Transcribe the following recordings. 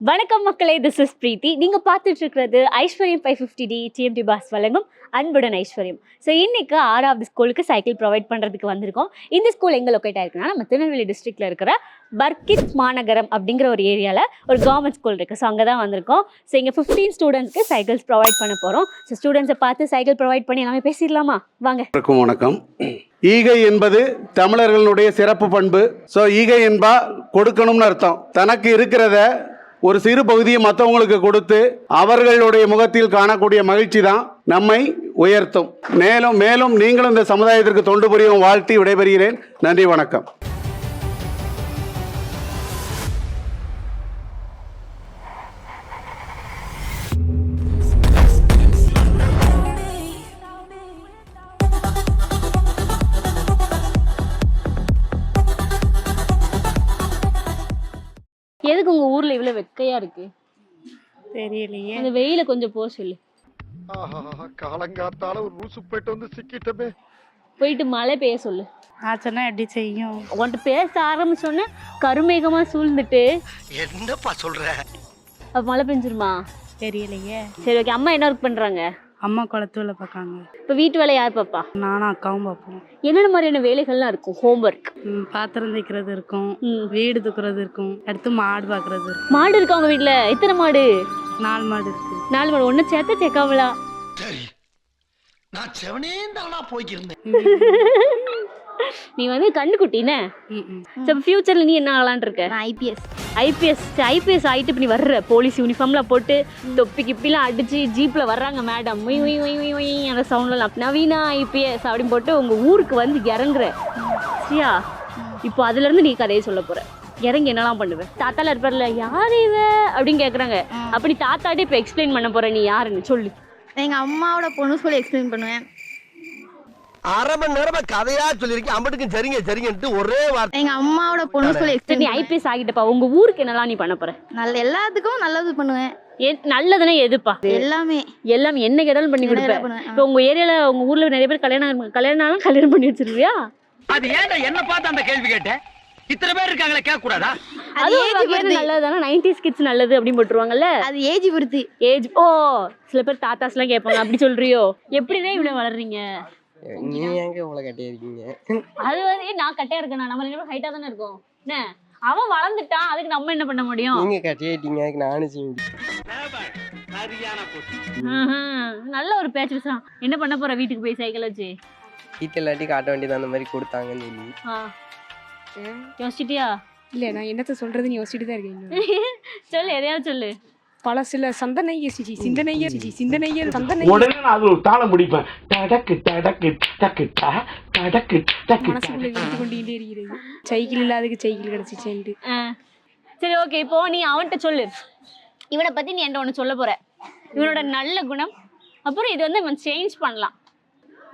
வணக்கம் மக்களே, this is பிரீத்தி. நீங்கள் பார்த்துட்டு இருக்கிறது ஐஸ்வர்யம் 550D டிஎம்டி பாஸ் வழங்கும் அன்புடன் ஐஸ்வர்யம். ஸோ இன்னைக்கு 6வது ஸ்கூலுக்கு சைக்கிள் ப்ரொவைட் பண்ணுறதுக்கு வந்திருக்கோம். இந்த ஸ்கூல் எங்கே லொக்கேட் ஆயிருக்குன்னா நம்ம திருநெல்வேலி டிஸ்ட்ரிக்டில் இருக்கிற பர்கித் மாநகரம் அப்படிங்கிற ஒரு ஏரியாவில் ஒரு கவர்மெண்ட் ஸ்கூல் இருக்குது. ஸோ அங்கே தான் வந்திருக்கோம். ஸோ இங்கே 15 ஸ்டூடெண்ட்ஸ்க்கு சைக்கிள்ஸ் ப்ரொவைட் பண்ண போகிறோம். ஸோ ஸ்டூடெண்ட்ஸை பார்த்து சைக்கிள் ப்ரொவைட் பண்ணி எல்லாமே பேசிடலாமா? வாங்க. வணக்கம். ஈகை என்பது தமிழர்களுடைய சிறப்பு பண்பு. ஸோ ஈகை என்பா கொடுக்கணும்னு அர்த்தம். தனக்கு இருக்கிறத ஒரு சிறு பகுதியை மற்றவங்களுக்கு கொடுத்து அவர்களுடைய முகத்தில் காணக்கூடிய மகிழ்ச்சி தான் நம்மை உயர்த்தும். மேலும் மேலும் நீங்களும் இந்த சமுதாயத்திற்கு தொண்டு புரியும் வாழ்த்தி விடைபெறுகிறேன். நன்றி, வணக்கம். எதுக்கு உங்கள் ஊரில் இவ்வளோ வெக்கையாக இருக்கு? தெரியலையே. அந்த வெயில கொஞ்சம் போக சொல்லு. காலங்காத்தால ஒரு ரூசு போயிட்டு வந்து சிக்கிட்டமே. போயிட்டு மழை பெய்ய சொல்லு. நான் சொன்னா எப்படி செய்யும்? உன்கிட்ட பேச ஆரம்பிச்சோன்னே கருமேகமா சூழ்ந்துட்டு என்னப்பா சொல்ற? அப்ப மழை பெஞ்சிருமா? தெரியலையே. சரி, ஓகே. அம்மா என்ன ஒர்க் பண்றாங்க? அம்மா குளத்துல பார்க்காங்க. இப்போ வீட்டு வேலை யார் பாப்பா? நானும் அக்காவும் பார்ப்போம். என்னென்ன மாதிரியான வேலைகள்லாம் இருக்கும்? ஹோம்ஒர்க், பாத்திரம் தைக்கிறது இருக்கும், வீடு தூக்குறது இருக்கும், அடுத்து மாடு பார்க்கறது இருக்கும். மாடு இருக்கா உங்க வீட்டுல? எத்தனை மாடு? 4 மாடு இருக்கு. 4 மாடு. ஒன்னு சேர்த்து சேர்க்காமலா? சரி, நான் செவனே தானா போய்க்கிருந்தேன். நீ வந்து கண்ணுக்குட்டினே. சரி, ஃபியூச்சர்ல நீ என்ன ஆகலான் இருக்க? ஐபிஎஸ் ஆயிட்டு இப்ப நீ வர்ற போலீஸ் யூனிஃபார்ம்ல போட்டு தொப்பி கிப்பிலாம் அடிச்சு ஜீப்ல வர்றாங்க மேடம், அந்த சவுண்ட்ல நவீனா ஐபிஎஸ் அப்படின்னு போட்டு உங்க ஊருக்கு வந்து இறங்குற. சரியா? இப்போ அதுல இருந்து நீ கதையை சொல்ல போற. இறங்கி என்னெல்லாம் பண்ணுவேன்? தாத்தால இருப்பார்ல, யாரு இவ அப்படின்னு கேக்குறாங்க. அப்படி தாத்தாட்டே இப்ப எக்ஸ்பிளைன் பண்ண போற. நீ யாருன்னு சொல்லு. எங்க அம்மாவோட பொண்ணு சொல்லி எக்ஸ்பிளைன் பண்ணுவேன். அரை மணி நேரமா கதையா சொல்லிருக்கேன். அம்பட்டுக்கும் சரிங்க சரிங்கன்ட்டு ஒரே வார்த்தை. எங்க அம்மாவோட பொண்ணு சொல்லி நீ எக்ஸ்பிளைன். ஐபிஎஸ் ஆகிட்டப்பா, உங்க ஊருக்கு என்னெல்லாம் நீ பண்ண போற? எல்லாத்துக்கும் நல்லது பண்ணுவேன். நல்லதுன்னா எதுப்பா? எல்லாமே என்ன கேட்டாலும் பண்ணி கொடுப்பேன். இப்போ உங்க ஏரியால உங்க ஊர்ல நிறைய பேர் கல்யாணம் பண்ணி வச்சிருவியா? அது ஏன்டா என்ன பார்த்து அந்த கேள்வி கேட்டேன்? இத்தனை பேர் இருக்காங்களே, கேட்க கூடாதா? அது நல்லதுதானே. 90s கிட்ஸ் நல்லது அப்படின்னு போட்டுருவாங்கல்ல. அது ஏஜ் பொறுத்து. ஓ, சில பேர் தாத்தாஸ் எல்லாம் கேட்பாங்க. அப்படி சொல்றியோ? எப்படிதான் இவ்வளவு வளர்றீங்க? நீ எங்க இவ்வளவு கட்டியா இருக்கீங்க? அது வந்து நான் கட்டையா இருக்கேன். நம்ம 2 பேரும் ஹைட்டா தானே இருக்கோம். என்ன, அவன் வளர்ந்துட்டான், அதுக்கு நம்ம என்ன பண்ண முடியும்? நீங்க கட்டியாட்டீங்க, அதுக்கு நானும் செய்ய முடியும். நல்ல ஒரு பேச்சு பேசுறான். என்ன பண்ண போற வீட்டுக்கு போய் சைக்கிள் வச்சு? வீட்டில் இல்லாட்டி காட்ட வேண்டியது அந்த மாதிரி கொடுத்தாங்கன்னு சொல்லி. யோசிச்சிட்டியா? இல்லை, நான் என்னத்த சொல்றதுன்னு யோசிச்சுட்டு தான் இருக்கேன். சொல்லு, எதையாவது சொல்லு. பழசுல சிந்தனைய உடனே நான் அதுல ஒரு தாளம் முடிப்பேன். டடக்கு டடக்கு டக்கு டடக்கு டக்கு. மனசுக்குள்ள விழுந்து கொண்டே இருக்கிறது. சைக்கிள் இல்லாததுக்கு சைக்கிள் கிடைச்சிச்சேன்ட்டு. சரி, ஓகே. இப்போ நீ அவன்கிட்ட சொல்லு. இவனை பத்தி நீ என்கிட்ட ஒன்று சொல்ல போற. இவனோட நல்ல குணம், அப்புறம் இது வந்து இவன் சேஞ்ச் பண்ணலாம்.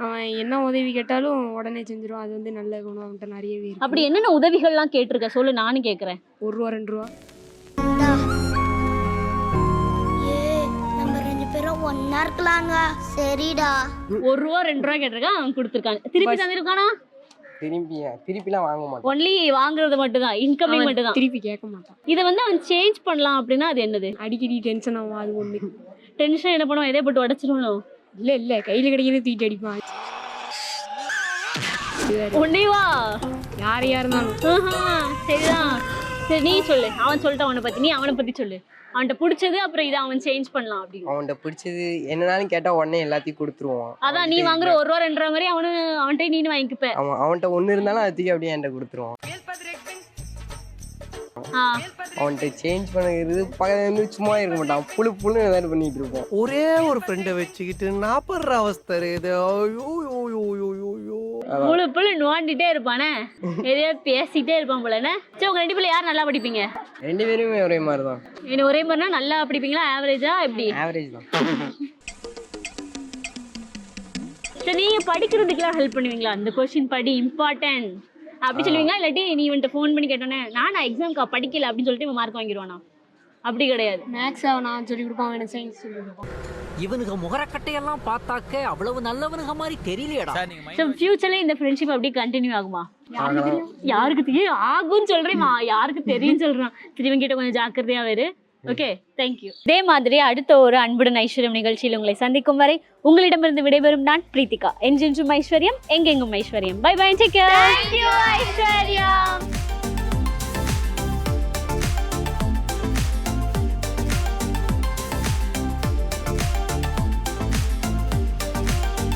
அவன் என்ன உதவி கேட்டாலும் உடனே செஞ்சிருவான். அது வந்து நல்ல குணம் அவன்கிட்ட நிறையவே இருக்கு. அப்படி என்னென்ன உதவிகள்லாம் கேட்டிருக்க சொல்லு, நானும் கேட்குறேன். 1 ரூபா 2 ரூபா. ஒன்னா இருக்கலாங்க. சரிடா. 1 ரூபா 2 ரூபா கேட்டிருக்கான், அவன் கொடுத்துருக்கான். திருப்பி தந்திருக்கானா? திருப்பிலாம் வாங்க மாட்டான். ஒன்லி வாங்குறது மட்டும் தான், இன்கமிங் மட்டும் தான். திருப்பி கேட்க மாட்டான். இதை வந்து அவன் சேஞ்ச் பண்ணலாம் அப்படின்னா அது என்னது? அடிக்கடி டென்ஷன் ஆகும். அது ஒண்ணு. டென்ஷன் என்ன பண்ணுவான்? எதே போட்டு உடச்சிருவானோ? இல்ல கையில கிடைக்கிறது தூக்கிட்டு அடிப்பான். ஒன்னேவா? யாரையா இருந்தாலும். சரிதான். சரி, நீ சொல்லு. அவன் சொல்லிட்டு அவனை பத்தி, நீ அவனை பத்தி சொல்லு. அவன்கிட்ட பிடிச்சது, அப்புறம் இதை அவன் சேஞ்ச் பண்ணலாம் அப்படின்னு. அவன்கிட்ட பிடிச்சது என்னன்னாலும் கேட்டா உடனே எல்லாத்தையும் கொடுத்துருவான். அதான் நீ வாங்குற 1 ரூபா 2 ரூபா மாதிரி அவன்கிட்ட நீனு வாங்கிப்ப. அவன்கிட்ட ஒண்ணு இருந்தாலும் அதுக்கு அப்படியே என்கிட்ட கொடுத்துருவான். அவன்கிட்ட சேஞ்ச் பண்ணுறது பக்கத்துல இருந்து சும்மா இருக்க மாட்டான். புழு ஏதாவது பண்ணிட்டு இருப்போம். ஒரே ஒரு ஃப்ரெண்டை வச்சுக்கிட்டு நான் படுற அவஸ்தை இது. புழு நோண்டிட்டே இருப்பானே, எதையோ பேசிட்டே இருப்பான் போலண்ணே. சரி, உங்க 2 பேர்ல யார் நல்லா படிப்பீங்க? 2 பேருமே ஒரே மாதிரி தான். என்ன ஒரே மாதிரினா நல்லா படிப்பீங்களா, ஆவரேஜா எப்படி? ஆவரேஜ் தான். சரி, நீங்க படிக்கிறதுக்கெல்லாம் ஹெல்ப் பண்ணுவீங்களா? அந்த கொஸ்டின் படி, இம்பார்ட்டன்ட் அப்படி சொல்லுவீங்களா? இல்லாட்டி நீ வந்துட்டு ஃபோன் பண்ணி கேட்டோன்னே நான் எக்ஸாம்க்கு படிக்கல அப்படின்னு சொல்லிட்டு மார்க் வாங்கிடுவானா? அப்படி கிடையாது. மேக்ஸ் நான் சொல்லி கொடுப்பான், எனக்கு சயின்ஸ் சொல்லி கொடுப்பான். இவனுக்கு முகரக்கட்டையெல்லாம் பார்த்தாக்க அவ்வளவு நல்லவனுங்க மாதிரி தெரியலையடா. ஃபியூச்சர்ல இந்த ஃப்ரெண்ட்ஷிப் அப்படியே கண்டினியூ ஆகுமா? யாருக்கு தெரியும்? ஆகும்னு சொல்றேன், யாருக்கு தெரியும் சொல்றான். திரும்ப கிட்ட கொஞ்சம் ஜாக்கிரதையா வேறு. Okay, thank you. இதே மாதிரி அடுத்த ஒரு அன்புடன் ஐஸ்வர்யம் நிகழ்ச்சியில் உங்களை சந்திக்கும் வரை உங்களிடமிருந்து விடைபெறும் நான் பிரீத்திகா. என்றென்றும் ஐஸ்வர்யம், எங்கெங்கும் ஐஸ்வர்யம். Bye bye, take care.